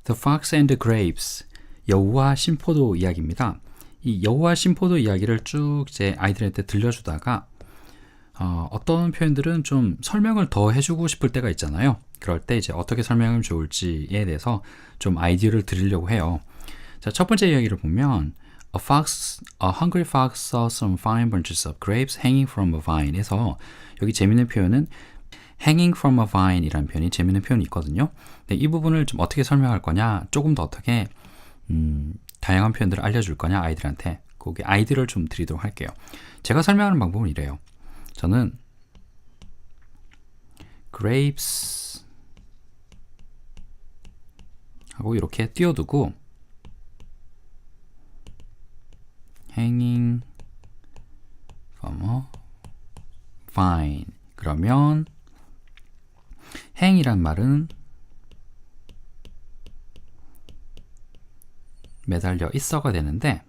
The Fox and the Grapes, 여우와 신포도 이야기입니다. 이 여우와 신포도 이야기를 쭉 이제 아이들한테 들려주다가 어떤 표현들은 좀 설명을 더 해주고 싶을 때가 있잖아요. 그럴 때 이제 어떻게 설명하면 좋을지에 대해서 좀 아이디어를 드리려고 해요. 자, 첫 번째 이야기를 보면 a hungry fox saw some fine bunches of grapes hanging from a vine 에서 여기 재밌는 표현은 hanging from a vine 이라는 표현이 재밌는 표현이 있거든요. 근데 이 부분을 좀 어떻게 설명할 거냐, 조금 더 어떻게 다양한 표현들을 알려줄 거냐 아이들한테, 거기 아이디어를 좀 드리도록 할게요. 제가 설명하는 방법은 이래요. 저는 grapes 하고 이렇게 띄워두고 hanging from a vine, 그러면 hang이란 말은 매달려 있어가 되는데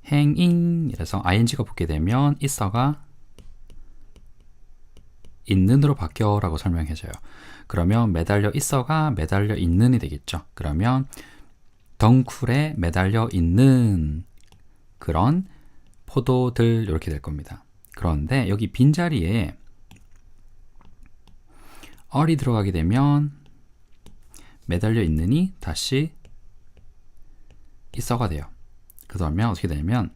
hanging 이라서 ing가 붙게 되면 있어가 있는으로 바뀌어 라고 설명해줘요. 그러면 매달려 있어가 매달려 있는이 되겠죠. 그러면 덩쿨에 매달려 있는 그런 포도들 이렇게 될 겁니다. 그런데 여기 빈자리에 어리 들어가게 되면 매달려 있는이 다시 있어가 돼요. 그러면 어떻게 되냐면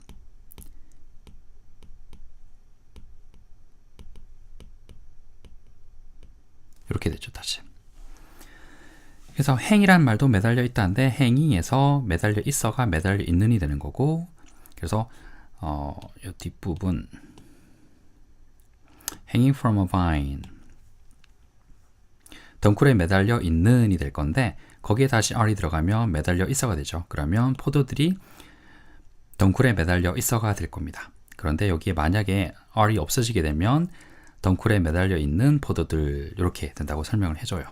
이렇게 되죠. 다시. 그래서 행이란 말도 매달려 있다는데 hanging에서 매달려 있어가 매달려 있는이 되는 거고, 그래서 이 뒷부분 hanging from a vine 덩쿨에 매달려 있는이 될 건데 거기에 다시 are이 들어가면 매달려 있어가 되죠. 그러면 포도들이 덩쿨에 매달려 있어가 될 겁니다. 그런데 여기에 만약에 are이 없어지게 되면 덩쿨에 매달려 있는 포도들 이렇게 된다고 설명을 해줘요.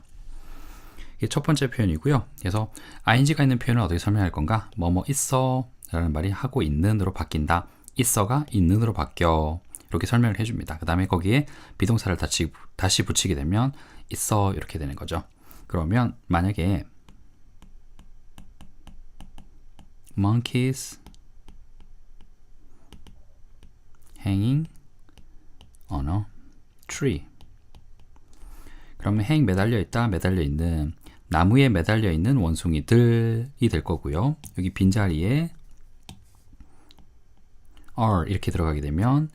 이게 첫 번째 표현이고요. 그래서 ing가 있는 표현을 어떻게 설명할 건가? 뭐뭐 있어 라는 말이 하고 있는으로 바뀐다. 있어가 있는으로 바뀌어. 이렇게 설명을 해줍니다. 그 다음에 거기에 비동사를 다시 붙이게 되면 있어 이렇게 되는 거죠. 그러면 만약에 monkeys hanging on a tree, 그러면 hang 매달려 있다, 매달려 있는, 나무에 매달려 있는 원숭이들이 될 거고요. 여기 빈자리에 are 이렇게 들어가게 되면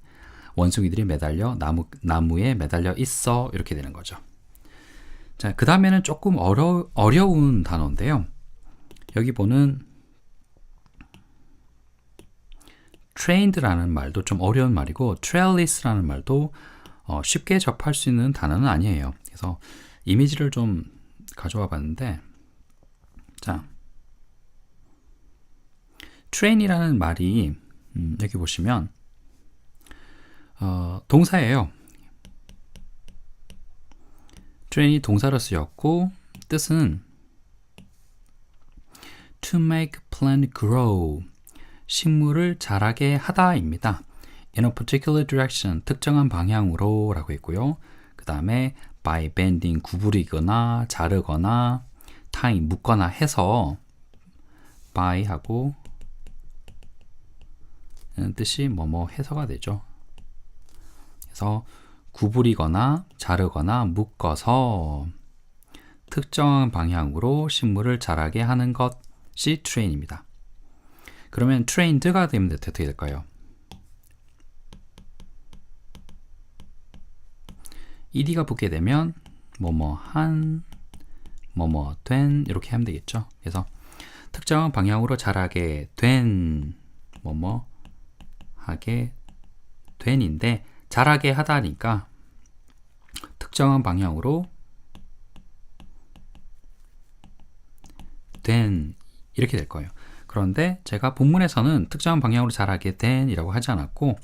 원숭이들이 매달려 나무에 매달려 있어 이렇게 되는 거죠. 자, 그 다음에는 조금 어려운 단어인데요. 여기 보는 trained라는 말도 좀 어려운 말이고 trellis라는 말도 쉽게 접할 수 있는 단어는 아니에요. 그래서 이미지를 좀 가져와 봤는데, 자, train이라는 말이 여기 보시면 동사예요. train이 동사로 쓰였고 뜻은 to make plant grow, 식물을 자라게 하다입니다. in a particular direction, 특정한 방향으로 라고 했고요. 그 다음에 by bending, 구부리거나 자르거나, tying, 묶거나 해서 by 하고 뜻이 뭐뭐 해서가 되죠. 그래서 구부리거나 자르거나 묶어서 특정한 방향으로 식물을 자라게 하는 것이 train입니다. 그러면 trained가 되면 어떻게 될까요? ed가 붙게 되면 뭐뭐 한, 뭐뭐 된 이렇게 하면 되겠죠. 그래서 특정한 방향으로 자라게 된, 뭐뭐 하게 된인데 자라게 하다니까 특정한 방향으로 된 이렇게 될 거예요. 그런데 제가 본문에서는 특정한 방향으로 자라게 된 이라고 하지 않았고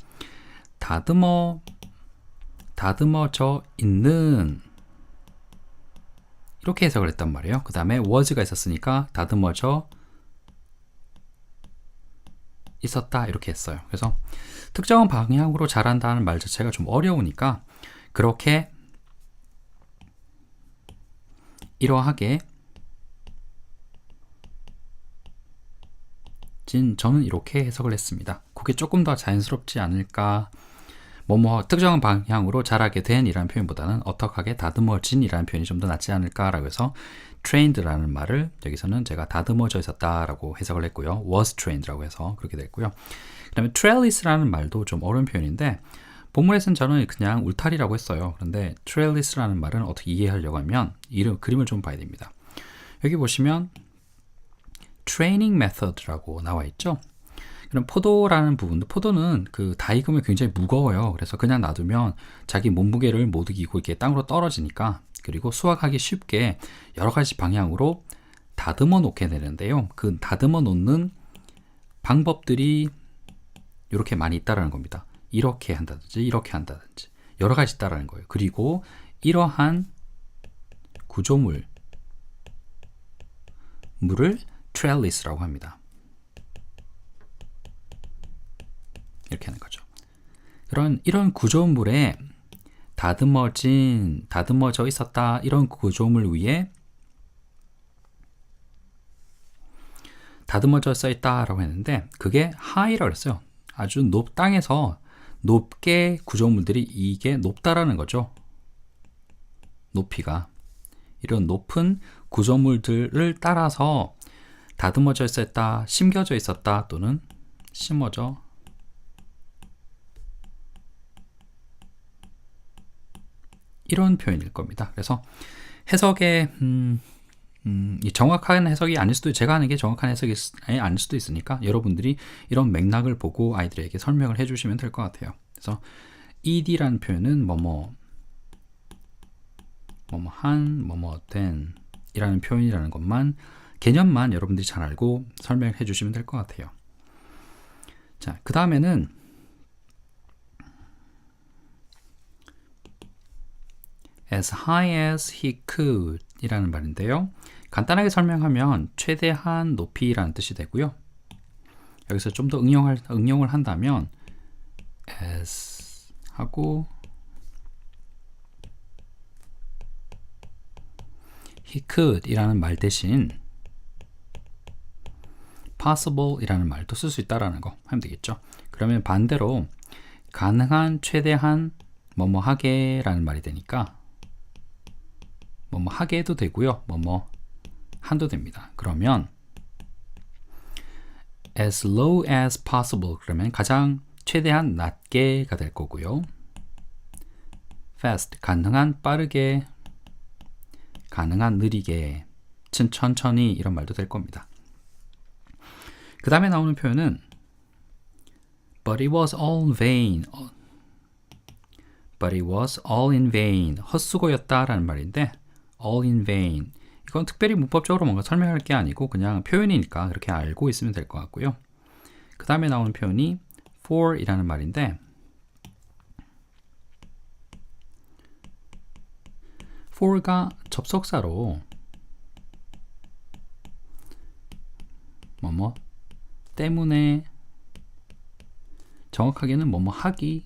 다듬어져 있는 이렇게 해석을 했단 말이에요. 그 다음에 was가 있었으니까 다듬어져 있었다 이렇게 했어요. 그래서 특정한 방향으로 자란다는 말 자체가 좀 어려우니까 그렇게 이러하게 저는 이렇게 해석을 했습니다. 그게 조금 더 자연스럽지 않을까? 특정한 방향으로 자라게 된 이라는 표현보다는 어떡하게 다듬어진 이라는 표현이 좀 더 낫지 않을까라고 해서 trained라는 말을 여기서는 제가 다듬어져 있었다라고 해석을 했고요. was trained라고 해서 그렇게 됐고요. 그 다음에 trellis라는 말도 좀 어려운 표현인데 본문에서는 저는 그냥 울타리라고 했어요. 그런데 trellis라는 말은 어떻게 이해하려고 하면 그림을 좀 봐야 됩니다. 여기 보시면 training method라고 나와 있죠. 그럼 포도라는 부분도, 포도는 다 익으면 굉장히 무거워요. 그래서 그냥 놔두면 자기 몸무게를 못 이기고 이렇게 땅으로 떨어지니까, 그리고 수확하기 쉽게 여러 가지 방향으로 다듬어 놓게 되는데요. 그 다듬어 놓는 방법들이 이렇게 많이 있다라는 겁니다. 이렇게 한다든지 이렇게 한다든지 여러 가지 있다라는 거예요. 그리고 이러한 구조물을 trellis라고 합니다. 이렇게 하는 거죠. 이런 구조물에 다듬어져 있었다, 이런 구조물 위에 다듬어져 있다라고 했는데, 그게 high라고 했어요. 아주 땅에서 높게 구조물들이, 이게 높다라는 거죠. 높이가. 이런 높은 구조물들을 따라서 다듬어져 있었다, 심겨져 있었다, 또는 심어져 이런 표현일 겁니다. 그래서 해석에 정확한 해석이 아닐 수도, 제가 하는 게 정확한 해석이 아닐 수도 있으니까 여러분들이 이런 맥락을 보고 아이들에게 설명을 해주시면 될 것 같아요. 그래서 ed라는 표현은 된 이라는 표현이라는 것만, 개념만 여러분들이 잘 알고 설명해 주시면 될 것 같아요. 자, 그 다음에는 as high as he could 이라는 말인데요. 간단하게 설명하면 최대한 높이라는 뜻이 되고요. 여기서 좀 더 응용을 한다면 as 하고 he could 이라는 말 대신 possible 이라는 말도 쓸 수 있다라는 거 하면 되겠죠. 그러면 반대로 가능한 최대한 하게 라는 말이 되니까 하게 해도 되고요. 한도 됩니다. 그러면 as low as possible, 그러면 가장 최대한 낮게가 될 거고요. fast, 가능한 빠르게, 가능한 느리게, 천천히, 이런 말도 될 겁니다. 그 다음에 나오는 표현은 but it was all in vain. but it was all in vain. 헛수고였다라는 말인데 all in vain, 이건 특별히 문법적으로 뭔가 설명할 게 아니고 그냥 표현이니까 그렇게 알고 있으면 될 것 같고요. 그 다음에 나오는 표현이 for 이라는 말인데, for가 접속사로 때문에, 정확하게는 하기,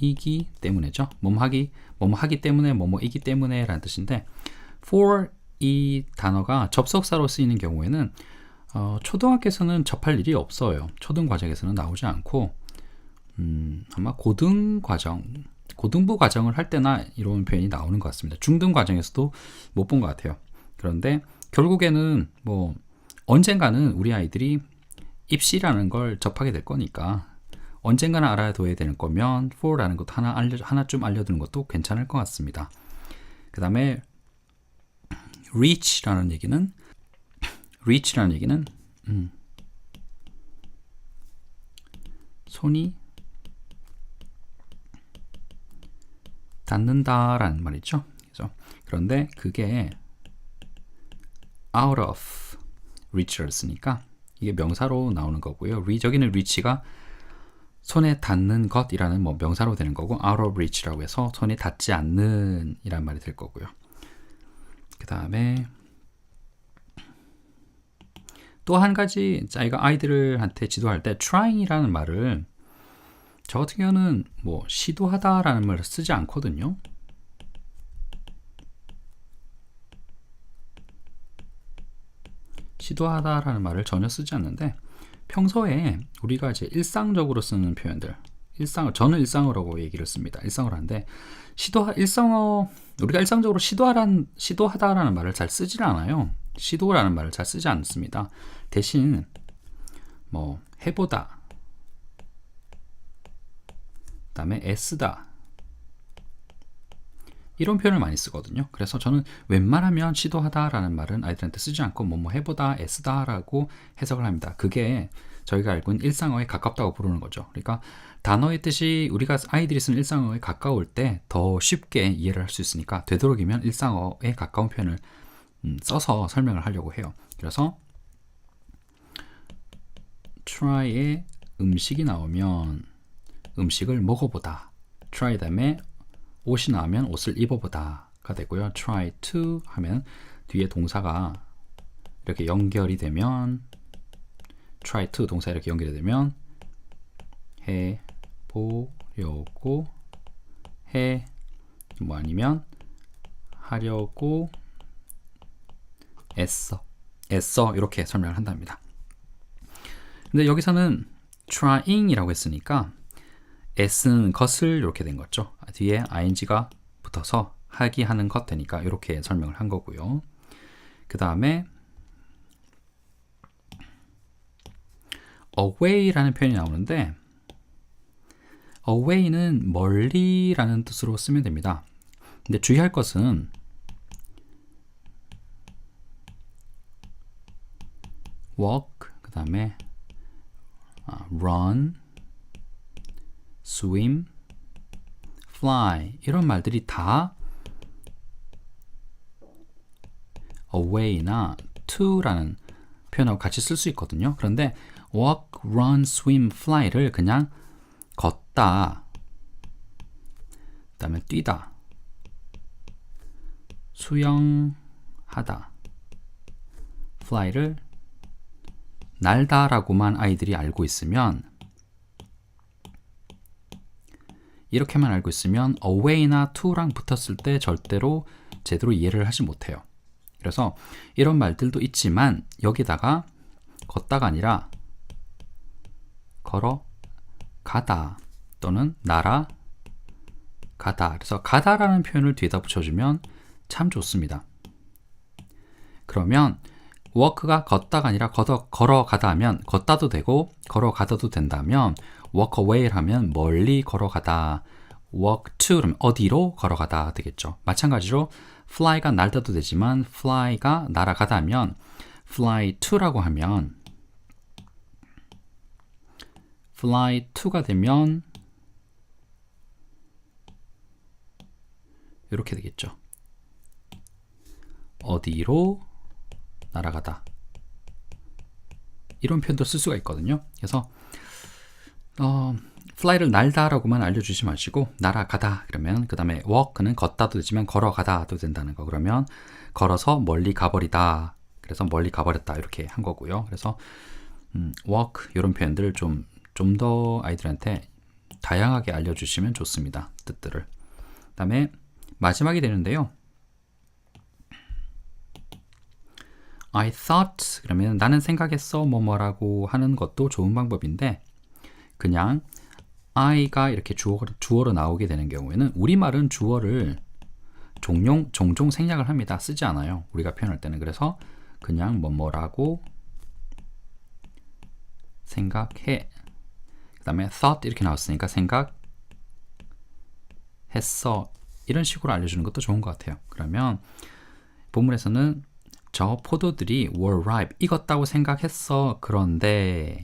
이기 때문에죠. 하기 때문에, 이기 때문에 라는 뜻인데, for 이 단어가 접속사로 쓰이는 경우에는 초등학교에서는 접할 일이 없어요. 초등 과정에서는 나오지 않고 아마 고등부 과정을 할 때나 이런 표현이 나오는 것 같습니다. 중등 과정에서도 못 본 것 같아요. 그런데 결국에는 언젠가는 우리 아이들이 입시라는 걸 접하게 될 거니까 언젠가는 알아둬야 되는 거면 for라는 것도 하나쯤 알려두는 것도 괜찮을 것 같습니다. 그 다음에 reach라는 얘기는 손이 닿는다라는 말이죠. 그런데 그게 out of reach를 쓰니까 이게 명사로 나오는 거고요. 저기는 reach가 손에 닿는 것이라는 명사로 되는 거고, out of reach라고 해서 손에 닿지 않는 이란 말이 될 거고요. 그 다음에 또 한 가지, 아이들한테 지도할 때 trying이라는 말을 저 같은 경우는 시도하다라는 말을 쓰지 않거든요. 시도하다라는 말을 전혀 쓰지 않는데 평소에 우리가 이제 일상적으로 쓰는 표현들, 저는 일상어라고 얘기를 씁니다. 일상어로 하는데 우리가 일상적으로 시도하다라는 말을 잘 쓰질 않아요. 시도라는 말을 잘 쓰지 않습니다. 대신 뭐 해보다, 그다음에 애쓰다 이런 표현을 많이 쓰거든요. 그래서 저는 웬만하면 시도하다라는 말은 아이들한테 쓰지 않고 뭐뭐 해보다, 애쓰다라고 해석을 합니다. 그게 저희가 알고 있는 일상어에 가깝다고 부르는 거죠. 그러니까 단어의 뜻이 우리가 아이들이 쓰는 일상어에 가까울 때 더 쉽게 이해를 할 수 있으니까 되도록이면 일상어에 가까운 표현을 써서 설명을 하려고 해요. 그래서 try에 음식이 나오면 음식을 먹어보다, try 다음에 옷이 나오면 옷을 입어보다가 되고요. try to 하면 뒤에 동사가 이렇게 연결이 되면 try to 동사 이렇게 연결이 되면 해보려고 뭐 아니면 하려고 애써 이렇게 설명을 한답니다. 근데 여기서는 trying이라고 했으니까 애쓰는 것을 이렇게 된 거죠. 뒤에 ing가 붙어서 하기 하는 것 되니까 이렇게 설명을 한 거고요. 그 다음에 away라는 표현이 나오는데 away는 멀리라는 뜻으로 쓰면 됩니다. 근데 주의할 것은 walk, 그 다음에 run, swim, fly 이런 말들이 다 away나 to라는 표현하고 같이 쓸 수 있거든요. 그런데 walk, run, swim, fly를 그냥 걷다, 그 다음에 뛰다, 수영하다, fly를 날다라고만 아이들이 알고 있으면, 이렇게만 알고 있으면 away나 to랑 붙었을 때 절대로 제대로 이해를 하지 못해요. 그래서 이런 말들도 있지만 여기다가 걷다가 아니라 걸어가다 또는 날아가다, 그래서 가다라는 표현을 뒤에다 붙여주면 참 좋습니다. 그러면 walk가 걷다가 아니라 걸어가다 하면 걷다도 되고 걸어가다도 된다면 walk away를 하면 멀리 걸어가다, walk to 그러면 어디로 걸어가다 되겠죠. 마찬가지로 fly가 날다도 되지만 fly가 날아가다 하면 fly to라고 하면 fly to가 되면 이렇게 되겠죠. 어디로 날아가다 이런 표현도 쓸 수가 있거든요. 그래서 fly를 날다라고만 알려주지 마시고 날아가다 그러면, 그 다음에 walk는 걷다도 되지만 걸어가다도 된다는 거, 그러면 걸어서 멀리 가버리다, 그래서 멀리 가버렸다 이렇게 한 거고요. 그래서 walk 이런 표현들을 좀 더 아이들한테 다양하게 알려주시면 좋습니다. 뜻들을. 그 다음에 마지막이 되는데요. I thought 그러면 나는 생각했어 뭐뭐라고 하는 것도 좋은 방법인데, 그냥 I가 이렇게 주어로 나오게 되는 경우에는 우리말은 주어를 종종 생략을 합니다. 쓰지 않아요. 우리가 표현할 때는. 그래서 그냥 뭐뭐라고 생각해, 그 다음에 thought 이렇게 나왔으니까 생각했어 이런 식으로 알려주는 것도 좋은 것 같아요. 그러면 본문에서는 저 포도들이 were ripe 익었다고 생각했어 그런데,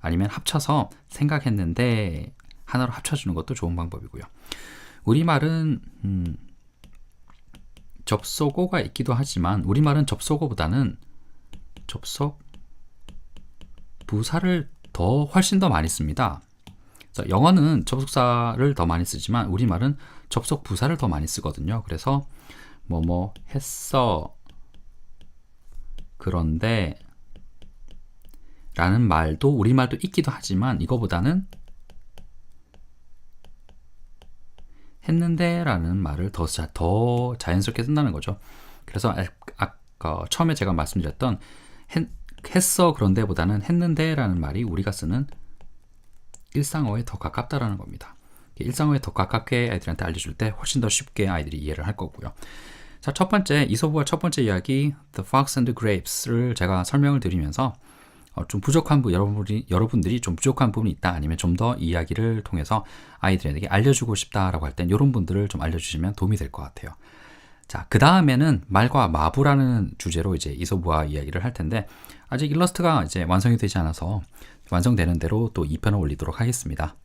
아니면 합쳐서 생각했는데 하나로 합쳐주는 것도 좋은 방법이고요. 우리말은 접속어가 있기도 하지만 우리말은 접속어보다는 접속 부사를 훨씬 더 많이 씁니다. 그래서 영어는 접속사를 더 많이 쓰지만 우리말은 접속 부사를 더 많이 쓰거든요. 그래서 뭐뭐 했어 그런데 라는 말도 우리말도 있기도 하지만 이거보다는 했는데 라는 말을 더 자연스럽게 쓴다는 거죠. 그래서 아까 처음에 제가 말씀드렸던 했어 그런데보다는 했는데라는 말이 우리가 쓰는 일상어에 더 가깝다라는 겁니다. 일상어에 더 가깝게 아이들한테 알려줄 때 훨씬 더 쉽게 아이들이 이해를 할 거고요. 자, 첫 번째 이솝우화 첫 번째 이야기 The Fox and the Grapes를 제가 설명을 드리면서 좀 부족한 여러분들이 좀 부족한 부분이 있다 아니면 좀 더 이야기를 통해서 아이들에게 알려주고 싶다라고 할 땐 이런 분들을 좀 알려주시면 도움이 될 것 같아요. 자, 그 다음에는 말과 마부라는 주제로 이제 이솝우화 이야기를 할 텐데 아직 일러스트가 이제 완성이 되지 않아서 완성되는 대로 또 2편을 올리도록 하겠습니다.